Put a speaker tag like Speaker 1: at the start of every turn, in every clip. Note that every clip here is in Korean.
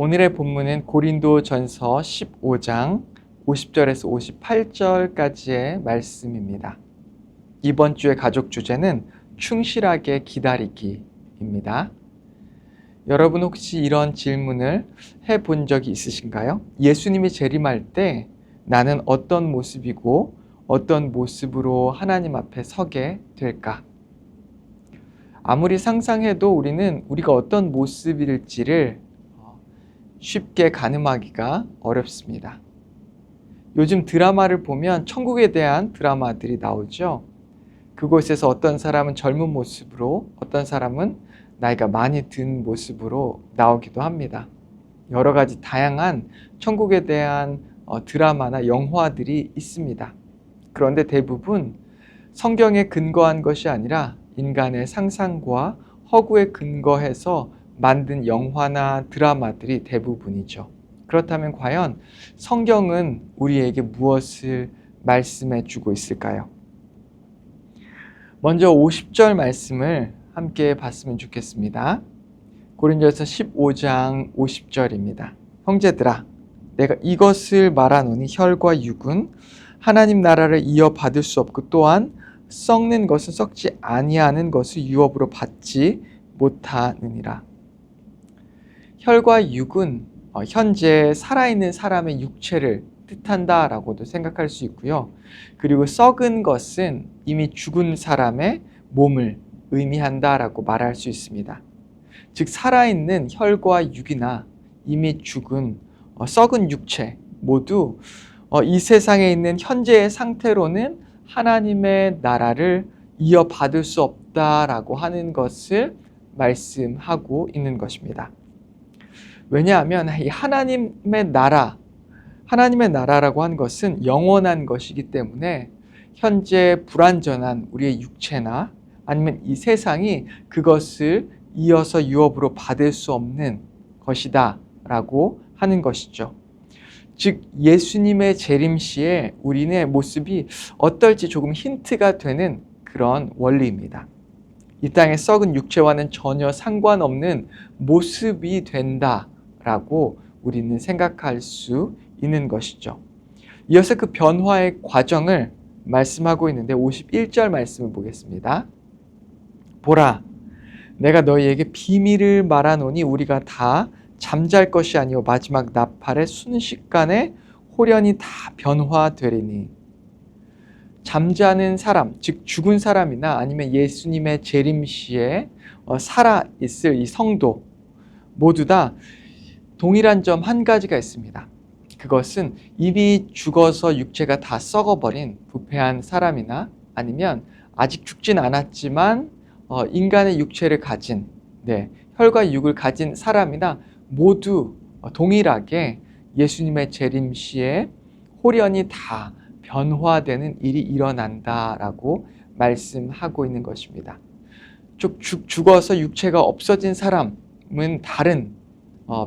Speaker 1: 오늘의 본문은 고린도전서 15장 50절에서 58절까지의 말씀입니다. 이번 주의 가족 주제는 충실하게 기다리기입니다. 여러분 혹시 이런 질문을 해본 적이 있으신가요? 예수님이 재림할 때 나는 어떤 모습이고 어떤 모습으로 하나님 앞에 서게 될까? 아무리 상상해도 우리가 어떤 모습일지를 쉽게 가늠하기가 어렵습니다. 요즘 드라마를 보면 천국에 대한 드라마들이 나오죠. 그곳에서 어떤 사람은 젊은 모습으로, 어떤 사람은 나이가 많이 든 모습으로 나오기도 합니다. 여러 가지 다양한 천국에 대한 드라마나 영화들이 있습니다. 그런데 대부분 성경에 근거한 것이 아니라 인간의 상상과 허구에 근거해서 만든 영화나 드라마들이 대부분이죠. 그렇다면 과연 성경은 우리에게 무엇을 말씀해 주고 있을까요? 먼저 50절 말씀을 함께 봤으면 좋겠습니다. 고린도전서 15장 50절입니다. 형제들아, 내가 이것을 말하노니 혈과 육은 하나님 나라를 이어받을 수 없고 또한 썩는 것은 썩지 아니하는 것을 유업으로 받지 못하느니라. 혈과 육은 현재 살아있는 사람의 육체를 뜻한다라고도 생각할 수 있고요. 그리고 썩은 것은 이미 죽은 사람의 몸을 의미한다라고 말할 수 있습니다. 즉 살아있는 혈과 육이나 이미 죽은 썩은 육체 모두 이 세상에 있는 현재의 상태로는 하나님의 나라를 이어받을 수 없다라고 하는 것을 말씀하고 있는 것입니다. 왜냐하면 이 하나님의 나라라고 한 것은 영원한 것이기 때문에 현재 불완전한 우리의 육체나 아니면 이 세상이 그것을 이어서 유업으로 받을 수 없는 것이다 라고 하는 것이죠. 즉 예수님의 재림시에 우리의 모습이 어떨지 조금 힌트가 되는 그런 원리입니다. 이 땅의 썩은 육체와는 전혀 상관없는 모습이 된다라고 우리는 생각할 수 있는 것이죠. 이어서 그 변화의 과정을 말씀하고 있는데 51절 말씀을 보겠습니다. 보라, 내가 너희에게 비밀을 말하노니 우리가 다 잠잘 것이 아니요 마지막 나팔의 순식간에 홀연히 다 변화되리니. 잠자는 사람, 즉 죽은 사람이나 아니면 예수님의 재림시에 살아있을 이 성도 모두 다 동일한 점 한 가지가 있습니다. 그것은 이미 죽어서 육체가 다 썩어버린 부패한 사람이나 아니면 아직 죽진 않았지만 인간의 육체를 가진 혈과 육을 가진 사람이나 모두 동일하게 예수님의 재림시에 홀연히 다 변화되는 일이 일어난다라고 말씀하고 있는 것입니다. 죽어서 육체가 없어진 사람은 다른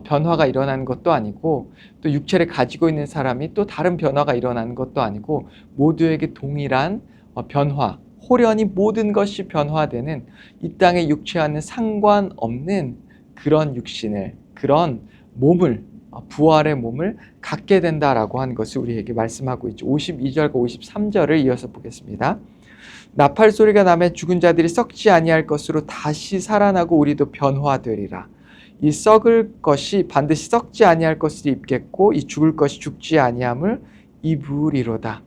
Speaker 1: 변화가 일어나는 것도 아니고 또 육체를 가지고 있는 사람이 또 다른 변화가 일어나는 것도 아니고 모두에게 동일한 변화, 홀연히 모든 것이 변화되는 이 땅의 육체와는 상관없는 그런 육신을, 그런 몸을, 부활의 몸을 갖게 된다라고 하는 것을 우리에게 말씀하고 있죠. 52절과 53절을 이어서 보겠습니다. 나팔 소리가 나매 죽은 자들이 썩지 아니할 것으로 다시 살아나고 우리도 변화되리라. 이 썩을 것이 반드시 썩지 아니할 것을 입겠고 이 죽을 것이 죽지 아니함을 입으리로다.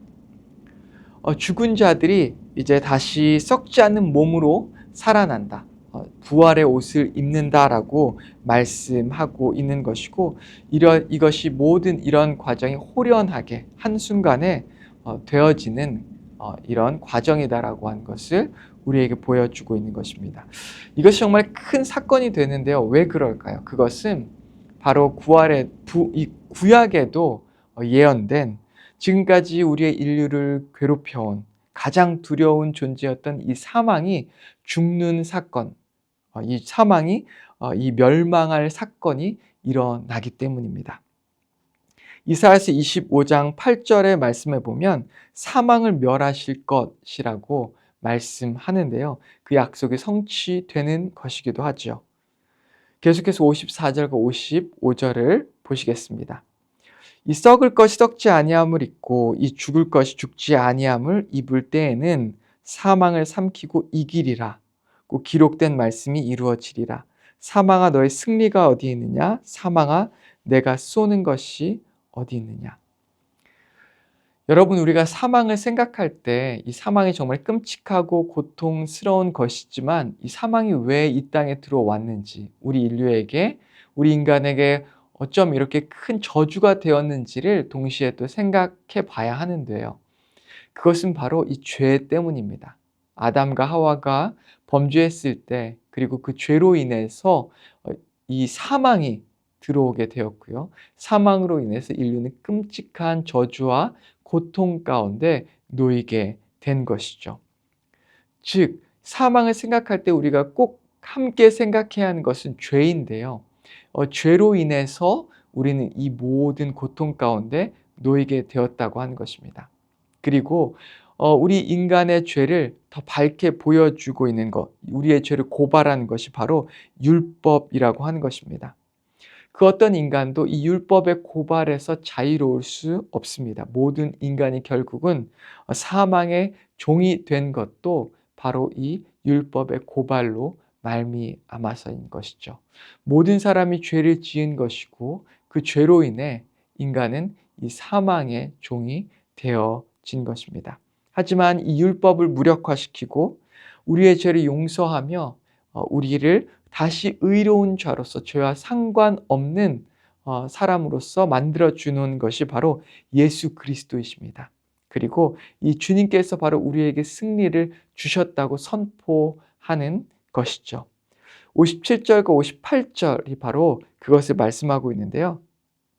Speaker 1: 죽은 자들이 이제 다시 썩지 않는 몸으로 살아난다. 부활의 옷을 입는다라고 말씀하고 있는 것이고 이것이 모든 이런 과정이 홀연하게 한순간에 되어지는 이런 과정이다라고 하는 것을 우리에게 보여주고 있는 것입니다. 이것이 정말 큰 사건이 되는데요. 왜 그럴까요? 그것은 바로 이 구약에도 예언된 지금까지 우리의 인류를 괴롭혀온 가장 두려운 존재였던 이 사망이 죽는 사건, 이 사망이 이 멸망할 사건이 일어나기 때문입니다. 이사야서 25장 8절의 말씀에 보면 사망을 멸하실 것이라고 말씀하는데요. 그 약속이 성취되는 것이기도 하죠. 계속해서 54절과 55절을 보시겠습니다. 이 썩을 것이 썩지 아니함을 입고 이 죽을 것이 죽지 아니함을 입을 때에는 사망을 삼키고 이기리라. 고 기록된 말씀이 이루어지리라. 사망아 너의 승리가 어디 있느냐? 사망아 내가 쏘는 것이 어디 있느냐? 여러분, 우리가 사망을 생각할 때 이 사망이 정말 끔찍하고 고통스러운 것이지만 이 사망이 왜 이 땅에 들어왔는지, 우리 인류에게, 우리 인간에게 어쩜 이렇게 큰 저주가 되었는지를 동시에 또 생각해 봐야 하는데요. 그것은 바로 이 죄 때문입니다. 아담과 하와가 범죄했을 때, 그리고 그 죄로 인해서 이 사망이 들어오게 되었고요. 사망으로 인해서 인류는 끔찍한 저주와 고통 가운데 놓이게 된 것이죠. 즉, 사망을 생각할 때 우리가 꼭 함께 생각해야 하는 것은 죄인데요. 죄로 인해서 우리는 이 모든 고통 가운데 놓이게 되었다고 하는 것입니다. 그리고 우리 인간의 죄를 더 밝게 보여주고 있는 것, 우리의 죄를 고발하는 것이 바로 율법이라고 하는 것입니다. 그 어떤 인간도 이 율법의 고발에서 자유로울 수 없습니다. 모든 인간이 결국은 사망의 종이 된 것도 바로 이 율법의 고발로 말미암아서인 것이죠. 모든 사람이 죄를 지은 것이고 그 죄로 인해 인간은 이 사망의 종이 되어진 것입니다. 하지만 이 율법을 무력화시키고 우리의 죄를 용서하며 우리를 다시 의로운 자로서 죄와 상관없는 사람으로서 만들어주는 것이 바로 예수 그리스도이십니다. 그리고 이 주님께서 바로 우리에게 승리를 주셨다고 선포하는 것이죠. 57절과 58절이 바로 그것을 말씀하고 있는데요.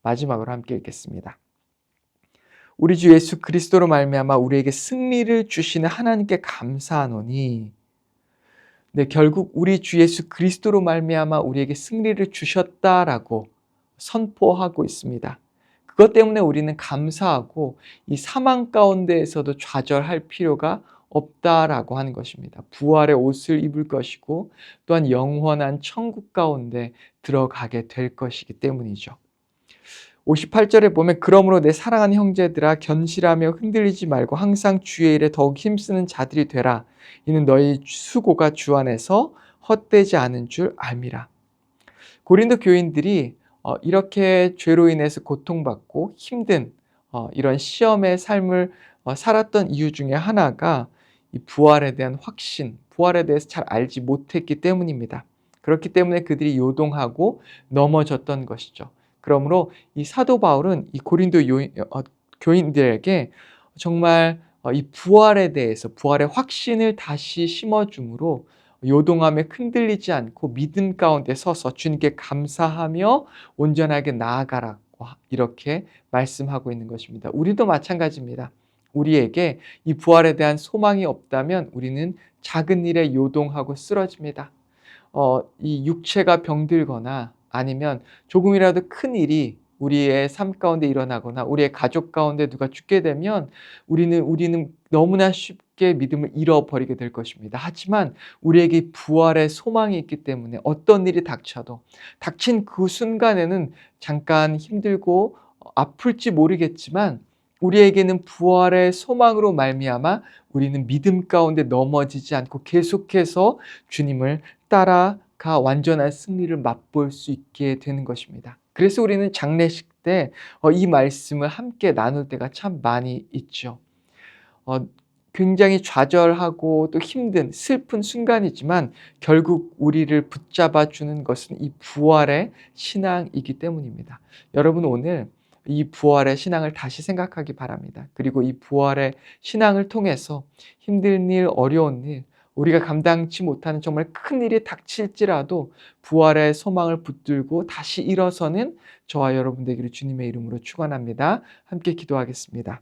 Speaker 1: 마지막으로 함께 읽겠습니다. 우리 주 예수 그리스도로 말미암아 우리에게 승리를 주시는 하나님께 감사하노니. 네, 결국 우리 주 예수 그리스도로 말미암아 우리에게 승리를 주셨다라고 선포하고 있습니다. 그것 때문에 우리는 감사하고 이 사망 가운데에서도 좌절할 필요가 없다라고 하는 것입니다. 부활의 옷을 입을 것이고 또한 영원한 천국 가운데 들어가게 될 것이기 때문이죠. 58절에 보면 그러므로 내 사랑하는 형제들아 견실하며 흔들리지 말고 항상 주의 일에 더욱 힘쓰는 자들이 되라. 이는 너희 수고가 주 안에서 헛되지 않은 줄 알미라. 고린도 교인들이 이렇게 죄로 인해서 고통받고 힘든 이런 시험의 삶을 살았던 이유 중에 하나가 이 부활에 대한 확신, 부활에 대해서 잘 알지 못했기 때문입니다. 그렇기 때문에 그들이 요동하고 넘어졌던 것이죠. 그러므로 이 사도 바울은 이 고린도 교인들에게 정말 이 부활에 대해서 부활의 확신을 다시 심어줌으로 요동함에 흔들리지 않고 믿음 가운데 서서 주님께 감사하며 온전하게 나아가라고 이렇게 말씀하고 있는 것입니다. 우리도 마찬가지입니다. 우리에게 이 부활에 대한 소망이 없다면 우리는 작은 일에 요동하고 쓰러집니다. 이 육체가 병들거나 아니면 조금이라도 큰 일이 우리의 삶 가운데 일어나거나 우리의 가족 가운데 누가 죽게 되면 우리는 너무나 쉽게 믿음을 잃어버리게 될 것입니다. 하지만 우리에게 부활의 소망이 있기 때문에 어떤 일이 닥쳐도 닥친 그 순간에는 잠깐 힘들고 아플지 모르겠지만 우리에게는 부활의 소망으로 말미암아 우리는 믿음 가운데 넘어지지 않고 계속해서 주님을 따라가 완전한 승리를 맛볼 수 있게 되는 것입니다. 그래서 우리는 장례식 때 이 말씀을 함께 나눌 때가 참 많이 있죠. 굉장히 좌절하고 또 힘든 슬픈 순간이지만 결국 우리를 붙잡아 주는 것은 이 부활의 신앙이기 때문입니다. 여러분, 오늘 이 부활의 신앙을 다시 생각하기 바랍니다. 그리고 이 부활의 신앙을 통해서 힘든 일, 어려운 일, 우리가 감당치 못하는 정말 큰 일이 닥칠지라도 부활의 소망을 붙들고 다시 일어서는 저와 여러분 되기를 주님의 이름으로 축원합니다. 함께 기도하겠습니다.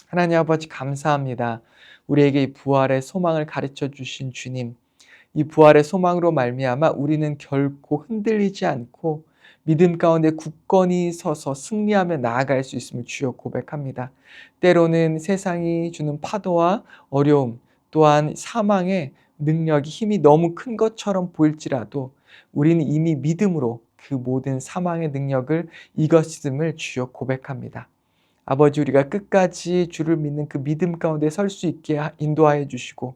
Speaker 1: 하나님 아버지, 감사합니다. 우리에게 이 부활의 소망을 가르쳐 주신 주님, 이 부활의 소망으로 말미암아 우리는 결코 흔들리지 않고 믿음 가운데 굳건히 서서 승리하며 나아갈 수 있음을 주여 고백합니다. 때로는 세상이 주는 파도와 어려움, 또한 사망의 능력이 힘이 너무 큰 것처럼 보일지라도 우리는 이미 믿음으로 그 모든 사망의 능력을 이겼음을 주여 고백합니다. 아버지, 우리가 끝까지 주를 믿는 그 믿음 가운데 설 수 있게 인도하여 주시고,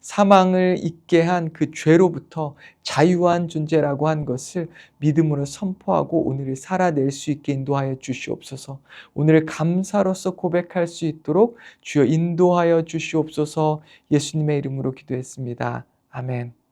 Speaker 1: 사망을 잊게 한 그 죄로부터 자유한 존재라고 한 것을 믿음으로 선포하고 오늘을 살아낼 수 있게 인도하여 주시옵소서. 오늘을 감사로서 고백할 수 있도록 주여 인도하여 주시옵소서. 예수님의 이름으로 기도했습니다. 아멘.